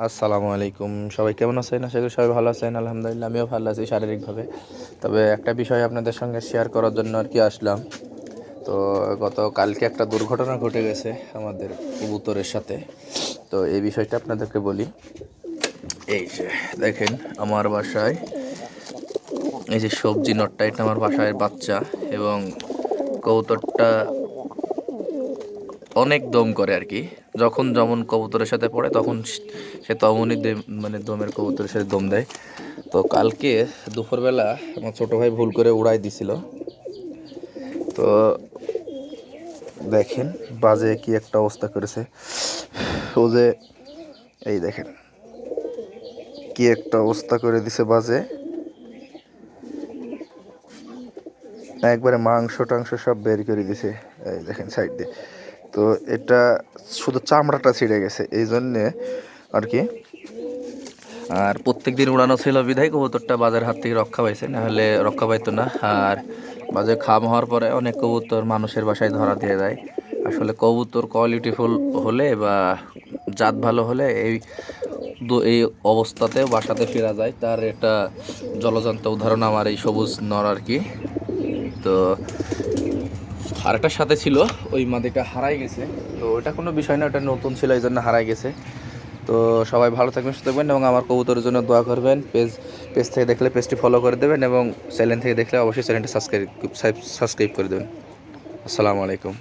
আসসালামু আলাইকুম। সবাই কেমন আছেন? আশা করি সবাই ভালো আছেন। আলহামদুলিল্লাহ আমিও ভালো আছি শারীরিকভাবে। তবে একটা বিষয় আপনাদের সঙ্গে শেয়ার করার জন্য আর কি আসলাম। তো গতকালকে একটা দুর্ঘটনা ঘটে গেছে আমাদের কবুতরের সাথে। তো এই বিষয়টা আপনাদেরকে বলি। এই যে দেখেন আমার বাসায় এই যে সবজি নটটা, এটা আমার বাসায় বাচ্চা, এবং কবুতরটা অনেক দম করে আর কি। যখন যেমন কবুতরের সাথে পড়ে তখন সে তেমনই মানে দমের কবুতরের সাথে দম দেয়। তো কালকে দুপুরবেলা আমার ছোটো ভাই ভুল করে উড়াই দিছিল। তো দেখেন বাজে কি একটা অবস্থা করেছে ও যে, এই দেখেন কি একটা অবস্থা করে দিছে বাজে, একবারে মাংস টাংস সব বের করে দিছে। এই দেখেন সাইড দিয়ে। তো এটা শুধু চামড়াটা ছিঁড়ে গেছে এই জন্যে আর কি। আর প্রত্যেক দিন উড়ানো ছিল বিধায় কবুতরটা বাজার হাত থেকে রক্ষা পাইছে, না হলে রক্ষা পাইতো না। আর বাজে খাম হওয়ার পরে অনেক কবুতর মানুষের বাসায় ধরা দিয়ে দেয়। আসলে কবুতর কোয়ালিটিফুল হলে বা জাত ভালো হলে এই অবস্থাতেও বাসাতে ফেরা যায়। তার একটা জলজান্ত উদাহরণ আমার এই সবুজ নর আর কি। তো আরেকটার সাথে ছিল, ওই মাদিটা হারাই গেছে। তো ওটা কোনো বিষয় না, ওটা নতুন ছিল এই জন্য হারাই গেছে। তো সবাই ভালো থাকবেন, সুস্থ থাকবেন, এবং আমার কবুতরের জন্য দোয়া করবেন। পেজ থেকে দেখলে পেজটি ফলো করে দেবেন, এবং চ্যানেল থেকে দেখলে অবশ্যই চ্যানেলটি সাবস্ক্রাইব করে দেবেন। আসসালামু আলাইকুম।